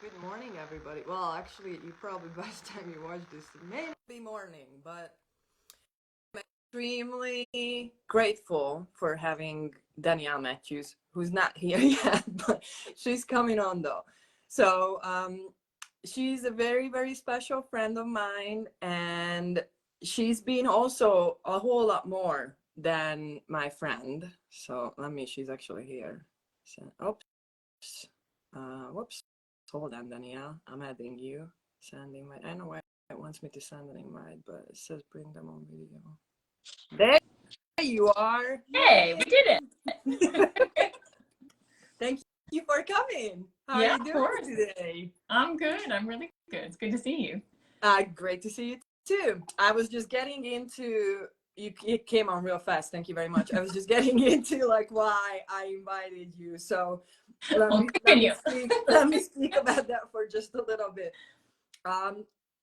Good morning, everybody. Well, actually, you probably by the time you watch this, it may not be morning, but I'm extremely grateful for having Danielle Matthews, who's not here yet, but she's coming on though. So, she's a very, very special friend of mine, and she's been also a whole lot more than my friend. So, she's actually here. So, oops. Whoops. Hold on, Danielle. I'm adding you. Sending my. I know why it wants me to send an invite, but it says bring them on video. There you are. Hey, we did it. Thank you for coming. How are you doing today? I'm good. I'm really good. It's good to see you. Great to see you too. I was just getting into. It came on real fast. Thank you very much. I was just getting into like why I invited you. So let me speak about that for just a little bit.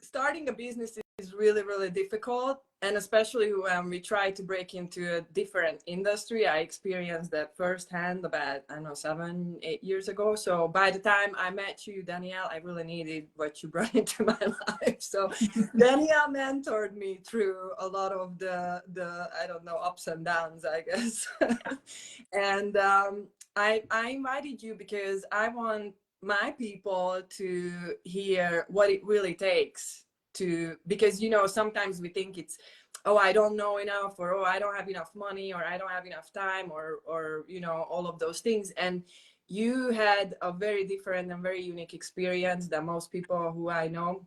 Starting a business is really, really difficult, and especially when we try to break into a different industry. I experienced that firsthand about, I don't know, 7, 8 years ago. So by the time I met you, Danielle, I really needed what you brought into my life. So Danielle mentored me through a lot of the I don't know, ups and downs, I guess. And I invited you because I want my people to hear what it really takes to, because sometimes we think it's, oh, I don't know enough, or oh, I don't have enough money, or I don't have enough time, or all of those things. And you had a very different and very unique experience than most people who I know,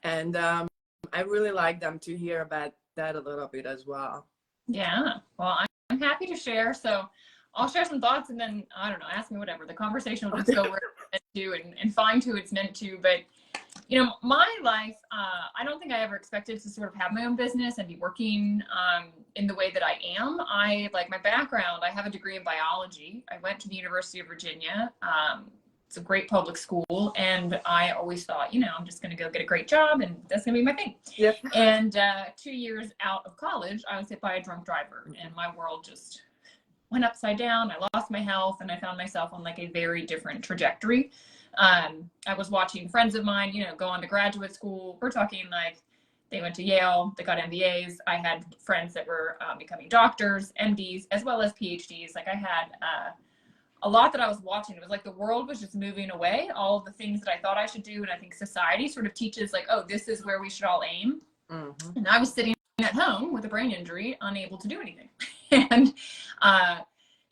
and I really like them to hear about that a little bit as well. Yeah, well, I'm happy to share. So I'll share some thoughts, and then, I don't know, ask me whatever. The conversation will just go where it's meant to and find who it's meant to. But, my life, I don't think I ever expected to sort of have my own business and be working in the way that I am. Like my background, I have a degree in biology. I went to the University of Virginia. It's a great public school. And I always thought, I'm just going to go get a great job and that's going to be my thing. Yep. And 2 years out of college, I was hit by a drunk driver, and my world just went upside down. I lost my health, and I found myself on like a very different trajectory. I was watching friends of mine, go on to graduate school. We're talking like they went to Yale, they got MBAs. I had friends that were becoming doctors, MDs, as well as PhDs. Like I had a lot that I was watching. It was like the world was just moving away. All of the things that I thought I should do, and I think society sort of teaches like, oh, this is where we should all aim. Mm-hmm. And I was sitting at home with a brain injury, unable to do anything. And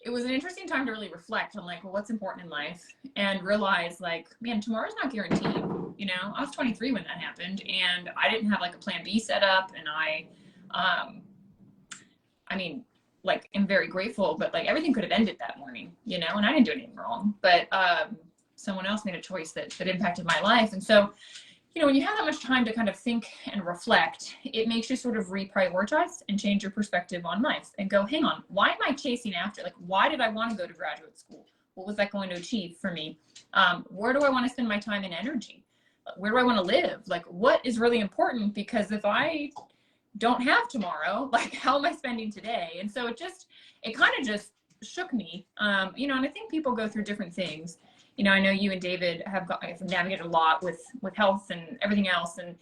it was an interesting time to really reflect on like, well, what's important in life, and realize like, man, tomorrow's not guaranteed. I was 23 when that happened, and I didn't have like a plan B set up. And like, I'm very grateful, but like everything could have ended that morning, and I didn't do anything wrong, but someone else made a choice that impacted my life. And so, when you have that much time to kind of think and reflect, it makes you sort of reprioritize and change your perspective on life and go, hang on, why am I chasing after? Like, why did I want to go to graduate school? What was that going to achieve for me? Where do I want to spend my time and energy? Where do I want to live? Like, what is really important? Because if I don't have tomorrow, like, how am I spending today? And so it kind of just shook me, and I think people go through different things. I know you and David have navigated a lot with health and everything else. And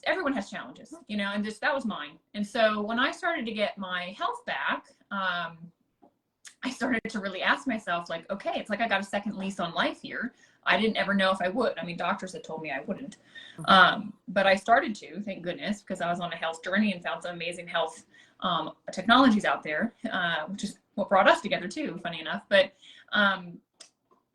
everyone has challenges, and that was mine. And so when I started to get my health back, I started to really ask myself, like, okay, it's like I got a second lease on life here. I didn't ever know if I would. I mean, doctors had told me I wouldn't. But I started to, thank goodness, because I was on a health journey and found some amazing health technologies out there, which is what brought us together too, funny enough. But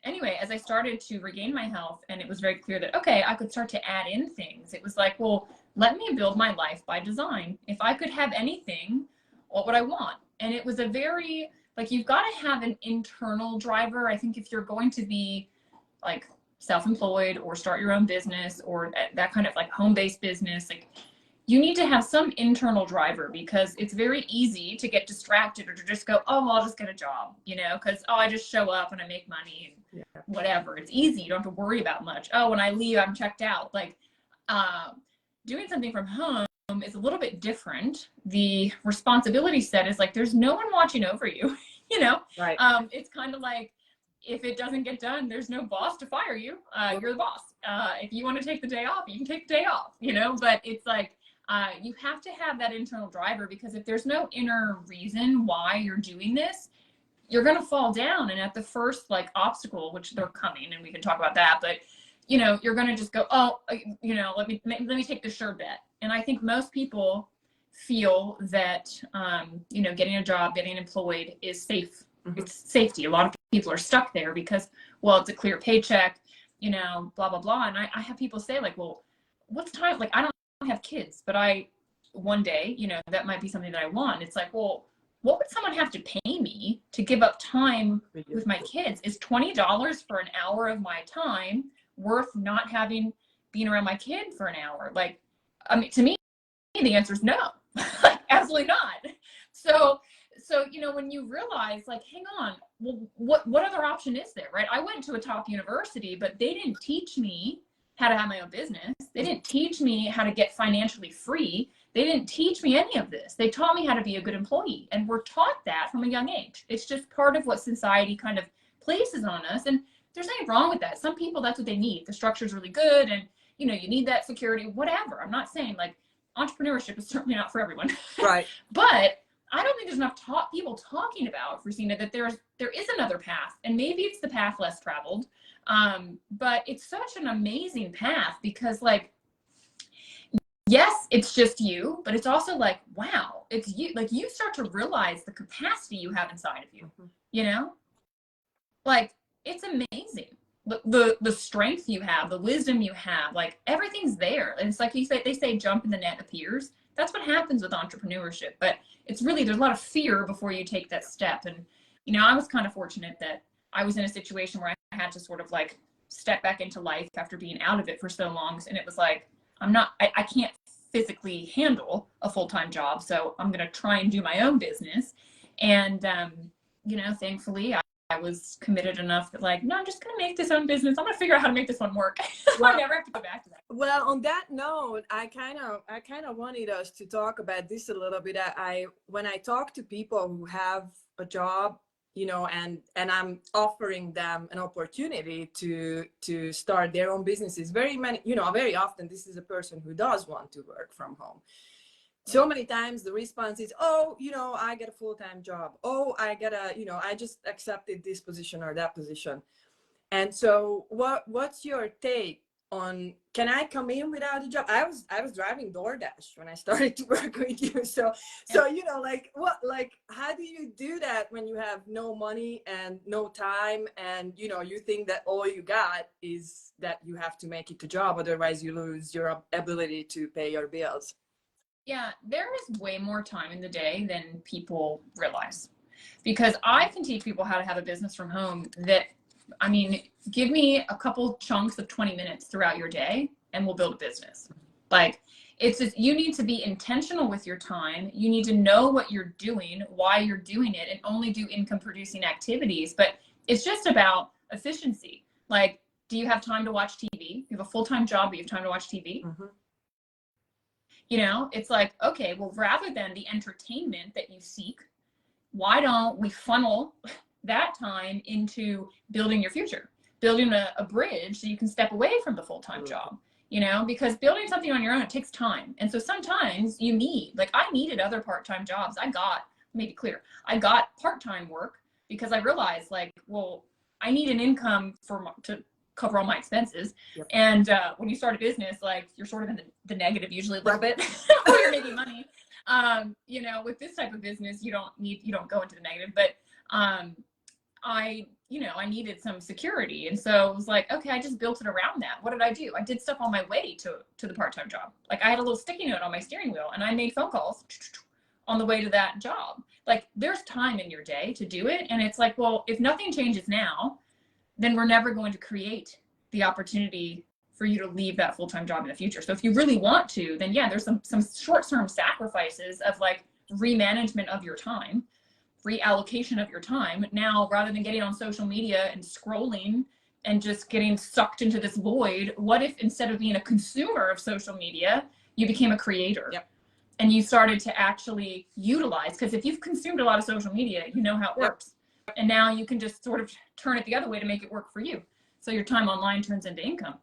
anyway, as I started to regain my health, and it was very clear that, okay, I could start to add in things. It was like, well, let me build my life by design. If I could have anything, what would I want? And it was a very, like, you've got to have an internal driver. I think if you're going to be like self-employed or start your own business or that kind of like home-based business, like, you need to have some internal driver, because it's very easy to get distracted or to just go, oh, well, I'll just get a job, because, oh, I just show up and I make money and whatever. It's easy. You don't have to worry about much. Oh, when I leave, I'm checked out. Like, doing something from home is a little bit different. The responsibility set is like, there's no one watching over you, Right. It's kind of like, if it doesn't get done, there's no boss to fire you. You're the boss. If you want to take the day off, you can take the day off, you know, but it's like, you have to have that internal driver, because if there's no inner reason why you're doing this, you're going to fall down. And at the first like obstacle, which they're coming, and we can talk about that, but you know, you're going to just go, oh, you know, let me take the sure bet. And I think most people feel that, you know, getting a job, getting employed is safe. Mm-hmm. It's safety. A lot of people are stuck there because, well, it's a clear paycheck, you know, blah, blah, blah. And I have people say like, well, what's time? Like, I don't have kids, but one day, you know, that might be something that I want. It's like, well, what would someone have to pay me to give up time with my kids? Is $20 for an hour of my time worth not being around my kid for an hour? Like, I mean, to me, the answer is no. Like, absolutely not. So, you know, when you realize like, hang on, well, what other option is there, right? I went to a top university, but they didn't teach me how to have my own business. They didn't teach me how to get financially free. They didn't teach me any of this. They taught me how to be a good employee. And we're taught that from a young age. It's just part of what society kind of places on us. And there's nothing wrong with that. Some people, that's what they need. The structure's really good, and you know, you need that security, whatever. I'm not saying like entrepreneurship is certainly not for everyone. Right. But I don't think there's enough people talking about, Christina, that there is another path, and maybe it's the path less traveled. But it's such an amazing path, because like, yes, it's just you, but it's also like, wow, it's you. Like, you start to realize the capacity you have inside of you, mm-hmm. you know, like, it's amazing. The strength you have, the wisdom you have, like, everything's there. And it's like they say jump and the net appears. That's what happens with entrepreneurship. But it's really, there's a lot of fear before you take that step. And, you know, I was kind of fortunate that I was in a situation where I had to sort of like step back into life after being out of it for so long. And it was like, I can't physically handle a full-time job. So I'm going to try and do my own business. And, you know, thankfully I was committed enough that like, no, I'm just going to make this own business. I'm going to figure out how to make this one work. Well, I never have to go back to that. Well, on that note, I kind of wanted us to talk about this a little bit. When I talk to people who have a job, you know, and I'm offering them an opportunity to start their own businesses, very often this is a person who does want to work from home. So many times the response is, oh, you know, I get a full-time job. Oh, I just accepted this position or that position. And so what's your take on, can I come in without a job? I was driving DoorDash when I started to work with you. So you know, like, how do you do that when you have no money and no time, and you know, you think that all you got is that you have to make it a job, otherwise you lose your ability to pay your bills? Yeah, there is way more time in the day than people realize, because I can teach people how to have a business from home that, I mean, give me a couple chunks of 20 minutes throughout your day and we'll build a business. Like, it's just, you need to be intentional with your time. You need to know what you're doing, why you're doing it, and only do income producing activities. But it's just about efficiency. Like, do you have time to watch TV? You have a full-time job, but you have time to watch TV? Mm-hmm. You know, it's like, okay, well, rather than the entertainment that you seek, why don't we funnel that time into building your future, building a bridge so you can step away from the full-time job, you know, because building something on your own, it takes time. And so sometimes you need, like, I needed other part-time jobs. I got part-time work because I realized, like, well, I need an income to cover all my expenses. Yep. And when you start a business, like, you're sort of in the negative usually a little bit when you're making money. You know, with this type of business, you don't go into the negative, but I needed some security. And so it was like, okay, I just built it around that. What did I do? I did stuff on my way to the part-time job. Like, I had a little sticky note on my steering wheel and I made phone calls on the way to that job. Like, there's time in your day to do it. And it's like, well, if nothing changes now, then we're never going to create the opportunity for you to leave that full-time job in the future. So if you really want to, then yeah, there's some short-term sacrifices of like remanagement of your time, reallocation of your time. Now, rather than getting on social media and scrolling and just getting sucked into this void, what if instead of being a consumer of social media, you became a creator? Yep. And you started to actually utilize, because if you've consumed a lot of social media, you know how it works. And now you can just sort of turn it the other way to make it work for you. So your time online turns into income.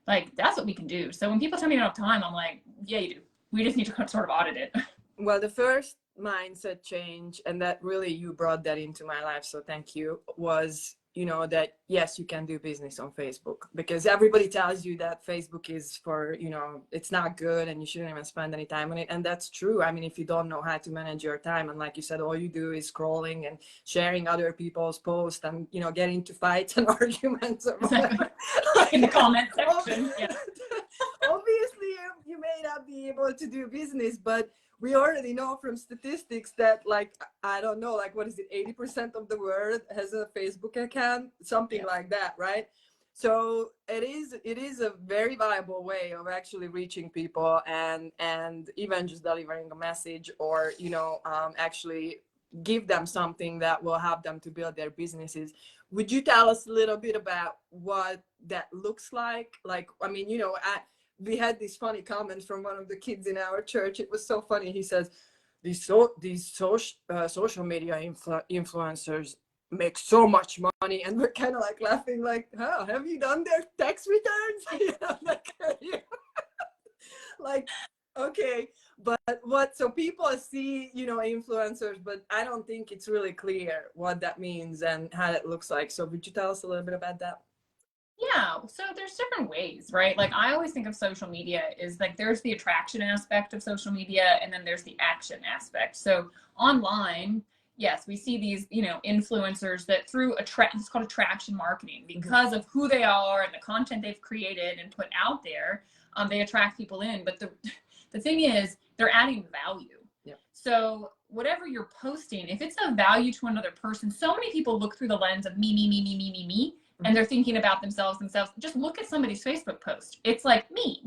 Like, that's what we can do. So when people tell me you don't have time, I'm like, yeah, you do. We just need to sort of audit it. Well, the first mindset change, and that really you brought that into my life, so thank you, was, you know, that yes, you can do business on Facebook, because everybody tells you that Facebook is for, you know, it's not good and you shouldn't even spend any time on it. And that's true. I mean, if you don't know how to manage your time, and like you said, all you do is scrolling and sharing other people's posts and, you know, getting into fights and arguments or whatever. In the comment section. Yeah. Obviously you may not be able to do business, but we already know from statistics that, like, I don't know, like, what is it, 80% of the world has a Facebook account, something like that, right? So it is a very viable way of actually reaching people and even just delivering a message, or, you know, actually give them something that will help them to build their businesses. Would you tell us a little bit about what that looks like? Like, I mean, you know, we had this funny comment from one of the kids in our church. It was so funny. He says, these social media influencers make so much money, and we're kind of like laughing, like, oh, have you done their tax returns? You know, like, okay, but what? So people see, you know, influencers, but I don't think it's really clear what that means and how it looks like. So would you tell us a little bit about that? Yeah, so there's different ways, right? Like, I always think of social media is like, there's the attraction aspect of social media, and then there's the action aspect. So online, yes, we see these, you know, influencers that through it's called attraction marketing, because of who they are and the content they've created and put out there, they attract people in. But the thing is, they're adding value. Yeah. So whatever you're posting, if it's of value to another person, so many people look through the lens of me, and they're thinking about themselves. Just look at somebody's Facebook post. It's like, me.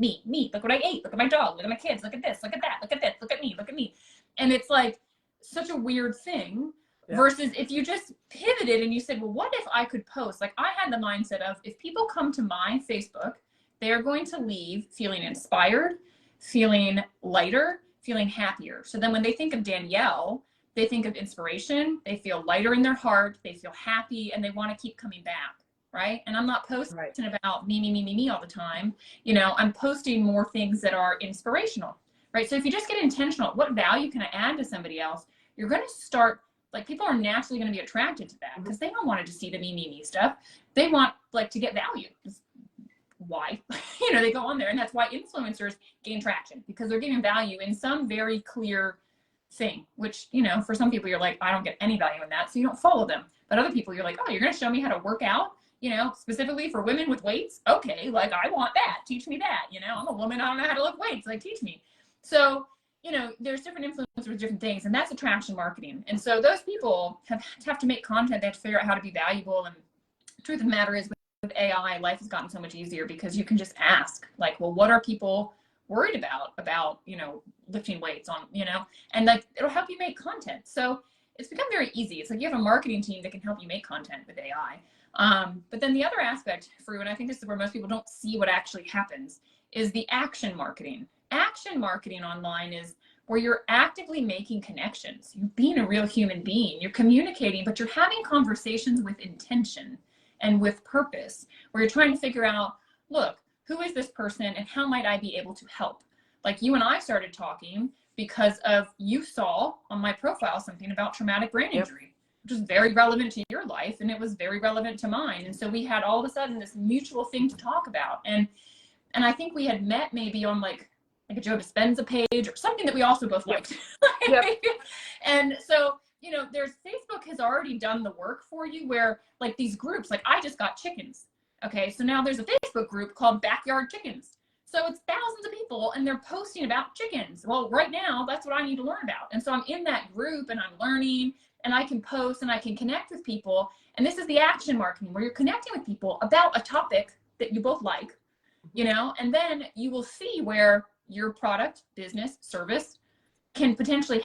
Look what I ate. Look at my dog. Look at my kids. Look at this. Look at that. Look at this. Look at me. And it's like such a weird thing. Yeah. Versus if you just pivoted and you said, well, what if I could post? Like, I had the mindset of, if people come to my Facebook, they're going to leave feeling inspired, feeling lighter, feeling happier. So then when they think of Danielle, they think of inspiration. They feel lighter in their heart. They feel happy, and they want to keep coming back. Right? And I'm not posting about me all the time. You know, I'm posting more things that are inspirational, right? So if you just get intentional, what value can I add to somebody else? You're going to start, like, people are naturally going to be attracted to that, because they don't want to just see the me stuff. They want, like, to get value. Why? You know, they go on there, and that's why influencers gain traction, because they're giving value in some very clear thing, which, you know, for some people, you're like, I don't get any value in that, so you don't follow them. But other people, you're like, oh, you're going to show me how to work out? You know, specifically for women with weights. Okay, like, I want that. Teach me that. You know, I'm a woman. I don't know how to lift weights. Like, teach me. So, you know, there's different influencers with different things, and that's attraction marketing. And so those people have to make content. They have to figure out how to be valuable. And the truth of the matter is, with AI, life has gotten so much easier, because you can just ask, like, well, what are people worried about, you know, lifting weights on, you know, and, like, it'll help you make content. So it's become very easy. It's like you have a marketing team that can help you make content with AI. But then the other aspect for you, and I think this is where most people don't see what actually happens, is the action marketing. Action marketing online is where you're actively making connections. You're being a real human being. You're communicating, but you're having conversations with intention and with purpose, where you're trying to figure out, look, who is this person and how might I be able to help? Like, you and I started talking because of, you saw on my profile something about traumatic brain injury. Which was very relevant to your life, and it was very relevant to mine. And so we had all of a sudden this mutual thing to talk about. And I think we had met maybe on like a Joe Dispenza page or something that we also both liked. And so, you know, Facebook has already done the work for you, where, like, these groups, like, I just got chickens. Okay, so now there's a Facebook group called Backyard Chickens. So it's thousands of people, and they're posting about chickens. Well, right now, that's what I need to learn about. And so I'm in that group, and I'm learning, and I can post, and I can connect with people. And this is the action marketing, where you're connecting with people about a topic that you both like, you know, and then you will see where your product, business, service can potentially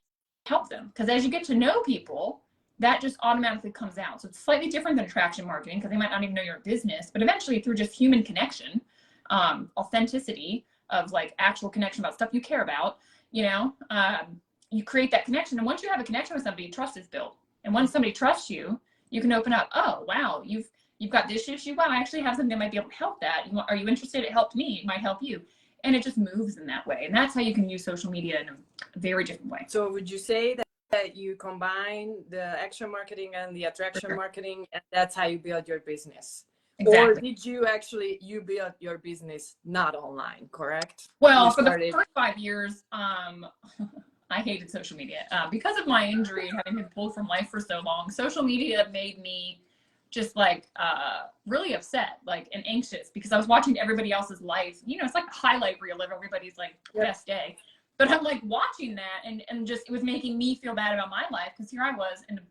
help them. Because as you get to know people, that just automatically comes out. So it's slightly different than attraction marketing, because they might not even know your business, but eventually through just human connection, authenticity of, like, actual connection about stuff you care about, you know, you create that connection. And once you have a connection with somebody, trust is built. And once somebody trusts you, You can open up, oh, wow, you've got this issue. Wow, I actually have something that might be able to help that. Are you interested? It helped me. It might help you. And it just moves in that way. And that's how you can use social media in a very different way. So would you say that you combine the action marketing and the attraction marketing, and that's how you build your business? Exactly. Or did you actually, you build your business not online, correct? Well, for the first 5 years, I hated social media. Because of my injury and having been pulled from life for so long, social media made me just like really upset, like, and anxious, because I was watching everybody else's life. You know, it's like a highlight reel of everybody's like best day. But I'm like watching that, and just, it was making me feel bad about my life, because here I was in a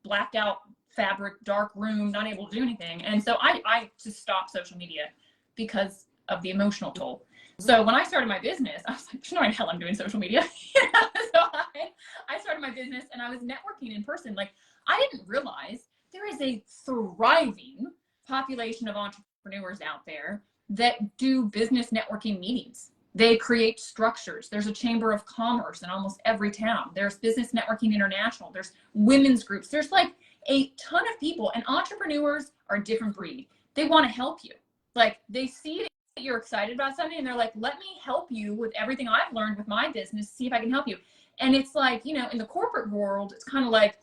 blacked out fabric, dark room, not able to do anything. And so I just stopped social media because of the emotional toll. So when I started my business, I was like, there's no way in hell I'm doing social media. So I started my business, and I was networking in person. Like, I didn't realize there is a thriving population of entrepreneurs out there that do business networking meetings. They create structures. There's a chamber of commerce in almost every town. There's Business Networking International. There's women's groups. There's like a ton of people, and entrepreneurs are a different breed. They want to help you. Like, they see that you're excited about something, and they're like, let me help you with everything I've learned with my business, see if I can help you. And it's like, you know, in the corporate world, it's kind of like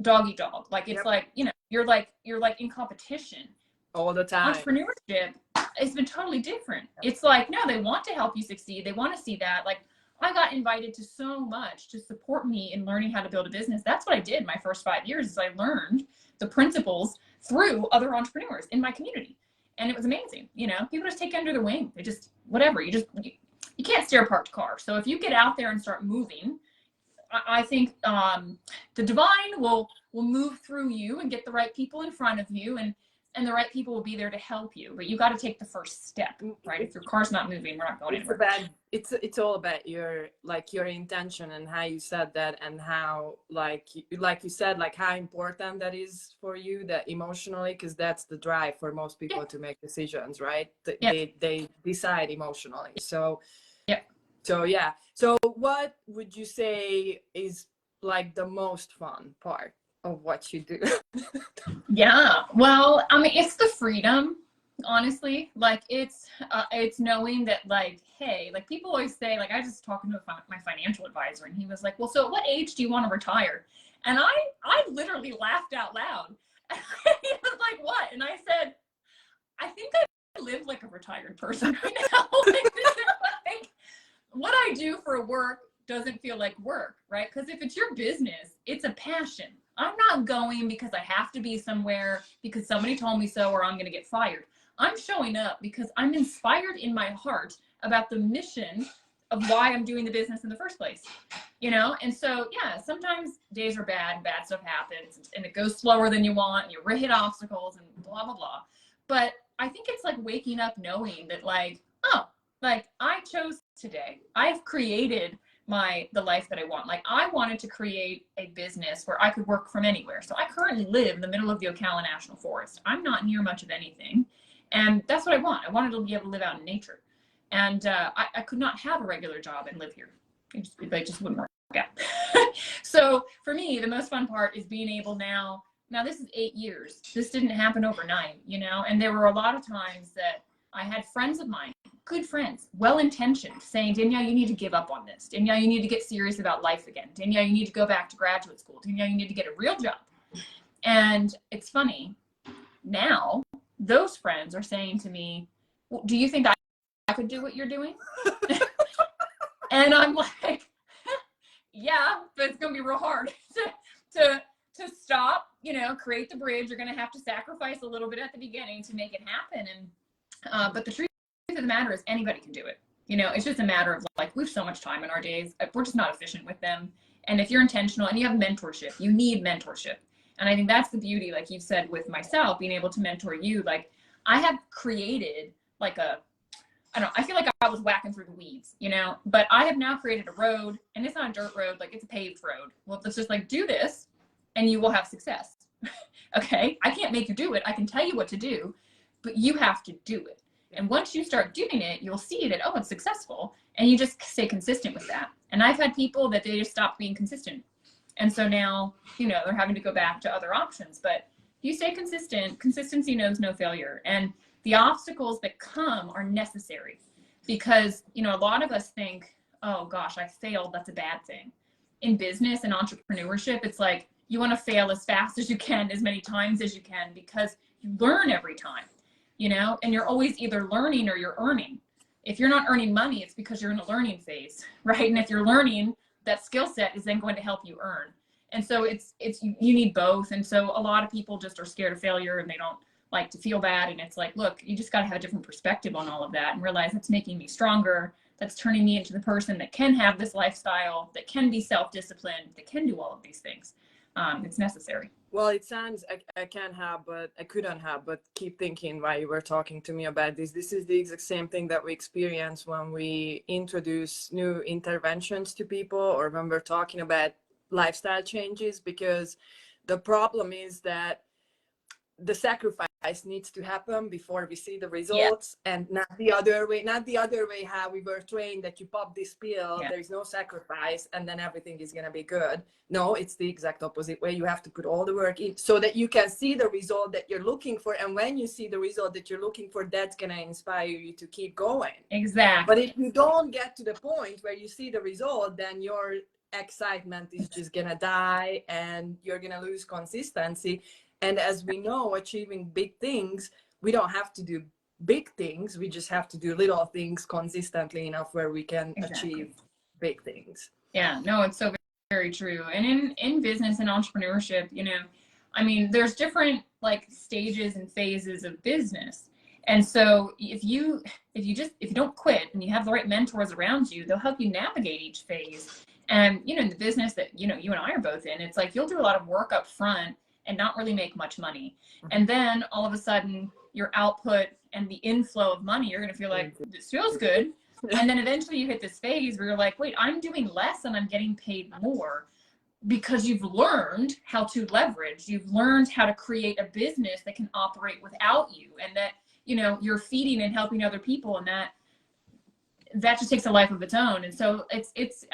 dog eat dog. Like, it's like, you know, you're like in competition all the time. Entrepreneurship, it's been totally different. It's like, no, they want to help you succeed. They want to see that. Like, I got invited to so much to support me in learning how to build a business. That's what I did my first 5 years, is I learned the principles through other entrepreneurs in my community. And it was amazing. You know, people just take you under their wing. They just, whatever, you can't steer a parked car. So if you get out there and start moving, I think the divine will move through you and get the right people in front of you, and the right people will be there to help you. But you got to take the first step, right? If your car's not moving, we're not going anywhere. It's all about your intention, and how you said that, and how like you said, like how important that is for you, that emotionally, because that's the drive for most people to make decisions, right? They decide emotionally. So so what would you say is like the most fun part of what you do? Yeah, well, I mean, it's the freedom, honestly. Like, it's knowing that, like, hey, like, people always say, like, I was just talking to my financial advisor, and he was like, well, so at what age do you want to retire? And I literally laughed out loud. He was like, what? And I said, I think I live like a retired person right now. Like, what I do for work doesn't feel like work, right? Because if it's your business, it's a passion. I'm not going because I have to be somewhere because somebody told me so, or I'm going to get fired. I'm showing up because I'm inspired in my heart about the mission of why I'm doing the business in the first place, you know? And so, yeah, sometimes days are bad stuff happens, and it goes slower than you want, and you hit obstacles and blah, blah, blah. But I think it's like waking up knowing that, like, oh, like, I chose today. I've created the life that I want. Like, I wanted to create a business where I could work from anywhere. So I currently live in the middle of the Ocala National Forest. I'm not near much of anything. And that's what I want. I wanted to be able to live out in nature. And I could not have a regular job and live here. It just wouldn't work out. So for me, the most fun part is being able now this is 8 years. This didn't happen overnight, you know? And there were a lot of times that I had friends of mine, good friends, well-intentioned, saying, Danielle, you need to give up on this. Danielle, you need to get serious about life again. Danielle, you need to go back to graduate school. Danielle, you need to get a real job. And it's funny, now those friends are saying to me, well, do you think I could do what you're doing? And I'm like, yeah, but it's going to be real hard to stop, you know, create the bridge. You're going to have to sacrifice a little bit at the beginning to make it happen. And but the truth of the matter is, anybody can do it. You know, it's just a matter of, like, we have so much time in our days. We're just not efficient with them. And if you're intentional and you have mentorship, you need mentorship. And I think that's the beauty, like you've said, with myself, being able to mentor you. Like, I have created like I feel like I was whacking through the weeds, you know, but I have now created a road, and it's not a dirt road, like, it's a paved road. Well, let's just, like, do this and you will have success. Okay. I can't make you do it. I can tell you what to do, but you have to do it. And once you start doing it, you'll see that, oh, it's successful. And you just stay consistent with that. And I've had people that they just stopped being consistent. And so now, you know, they're having to go back to other options. But you stay consistent, consistency knows no failure. And the obstacles that come are necessary because, you know, a lot of us think, oh gosh, I failed, that's a bad thing. In business and entrepreneurship, it's like you want to fail as fast as you can, as many times as you can, because you learn every time, you know, and you're always either learning or you're earning. If you're not earning money, it's because you're in a learning phase, right? And if you're learning, that skill set is then going to help you earn. And so you need both. And so a lot of people just are scared of failure and they don't like to feel bad. And it's like, look, you just got to have a different perspective on all of that and realize it's making me stronger. That's turning me into the person that can have this lifestyle, that can be self-disciplined, that can do all of these things. It's necessary. Well, it sounds, I can't have, but I couldn't have, but keep thinking while you were talking to me about this. This is the exact same thing that we experience when we introduce new interventions to people or when we're talking about lifestyle changes, because the problem is that the sacrifice needs to happen before we see the results, and not the other way how we were trained, that you pop this pill, there's no sacrifice and then everything is going to be good. No, it's the exact opposite way. You have to put all the work in so that you can see the result that you're looking for, and when you see the result that you're looking for, that's going to inspire you to keep going. Exactly. But if you don't get to the point where you see the result, then your excitement is just going to die and you're going to lose consistency. And as we know, achieving big things, we don't have to do big things. We just have to do little things consistently enough where we can achieve big things. Yeah, no, it's so very true. And in business and entrepreneurship, you know, I mean, there's different like stages and phases of business. And so if you don't quit and you have the right mentors around you, they'll help you navigate each phase. And, you know, in the business that, you know, you and I are both in, it's like you'll do a lot of work up front and not really make much money. And then all of a sudden your output and the inflow of money, you're going to feel like this feels good. And then eventually you hit this phase where you're like, wait, I'm doing less and I'm getting paid more, because you've learned how to leverage. You've learned how to create a business that can operate without you, and that, you know, you're feeding and helping other people, and that just takes a life of its own. And so it's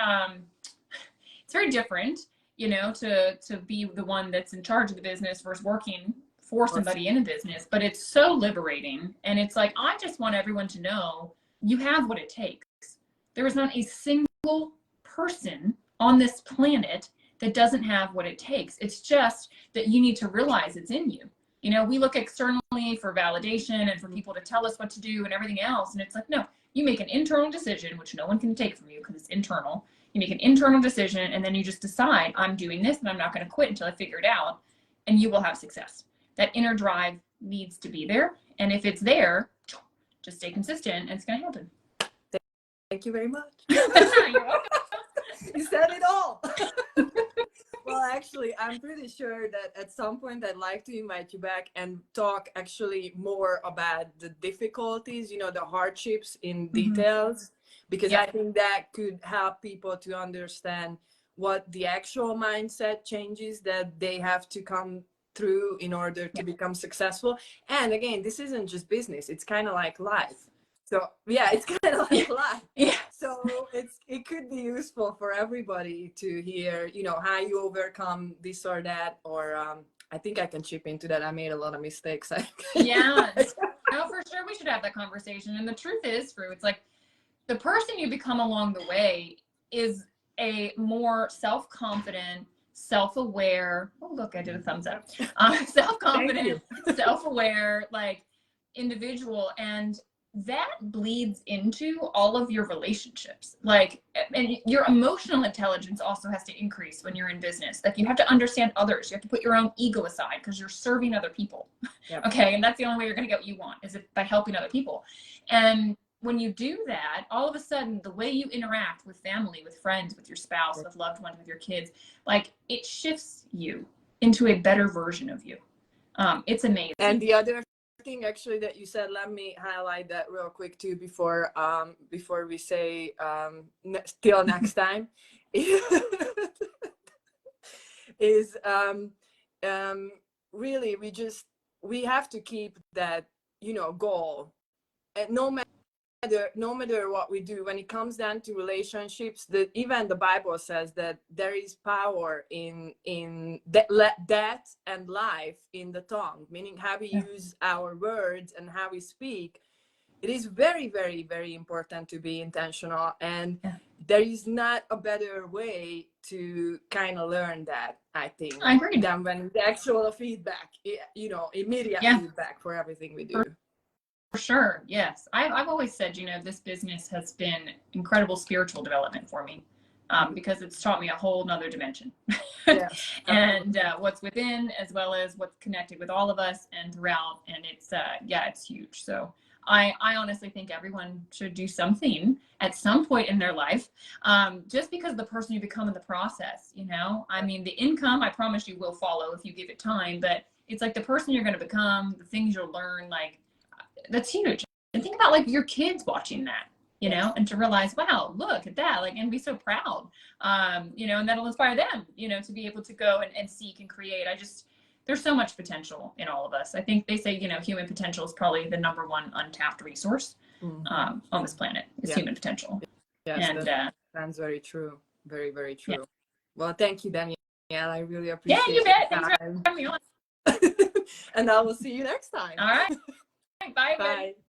very different, you know, to be the one that's in charge of the business versus working for somebody in a business. But it's so liberating. And it's like, I just want everyone to know you have what it takes. There is not a single person on this planet that doesn't have what it takes. It's just that you need to realize it's in you. You know, we look externally for validation and for people to tell us what to do and everything else. And it's like, no, you make an internal decision, which no one can take from you because it's internal. You make an internal decision, and then you just decide, I'm doing this and I'm not going to quit until I figure it out, and you will have success. That inner drive needs to be there. And if it's there, just stay consistent and it's going to happen. Thank you very much. You're welcome. You said it all. Well, actually, I'm pretty sure that at some point I'd like to invite you back and talk actually more about the difficulties, you know, the hardships in details, because I think that could help people to understand what the actual mindset changes that they have to come through in order to become successful. And again, this isn't just business, it's kind of like life. So yeah, it's kind of like life. Yeah. So it could be useful for everybody to hear, you know, how you overcome this or that, or I think I can chip into that. I made a lot of mistakes. Yeah, no, for sure we should have that conversation. And the truth is, Rue, it's like the person you become along the way is a more self-confident, self-aware, oh look, I did a thumbs up, self-confident, self-aware, like individual. And that bleeds into all of your relationships. Like, and your emotional intelligence also has to increase when you're in business. Like, you have to understand others. You have to put your own ego aside because you're serving other people. Yep. Okay. And that's the only way you're going to get what you want, is by helping other people. And when you do that, all of a sudden, the way you interact with family, with friends, with your spouse, with loved ones, with your kids, like, it shifts you into a better version of you. It's amazing. And the other thing actually that you said, let me highlight that real quick too before we say till next time, is really we have to keep that, you know, goal, and no no matter what we do, when it comes down to relationships, that even the Bible says that there is power in death and life in the tongue, meaning how we use our words and how we speak. It is very, very, very important to be intentional, and there is not a better way to kind of learn that, I think, I agree, than when the actual feedback, you know, immediate feedback for everything we do. For sure, yes. I've always said, you know, this business has been incredible spiritual development for me, because it's taught me a whole nother dimension. And what's within as well as what's connected with all of us and throughout. And it's, it's huge. So I honestly think everyone should do something at some point in their life, just because the person you become in the process, you know, I mean, the income, I promise you, will follow if you give it time, but it's like the person you're going to become, the things you'll learn, like, that's huge. And think about like your kids watching that, you know, and to realize, wow, look at that, like, and be so proud, you know, and that'll inspire them, you know, to be able to go and seek and create. There's so much potential in all of us. I think they say, you know, human potential is probably the #1 untapped resource on this planet. It's human potential. Yes, and that sounds very true. Very, very true. Yeah. Well, thank you, Danielle. I really appreciate it. Yeah, you bet. Thanks for having me on. And I will see you next time. All right. Bye. Bye.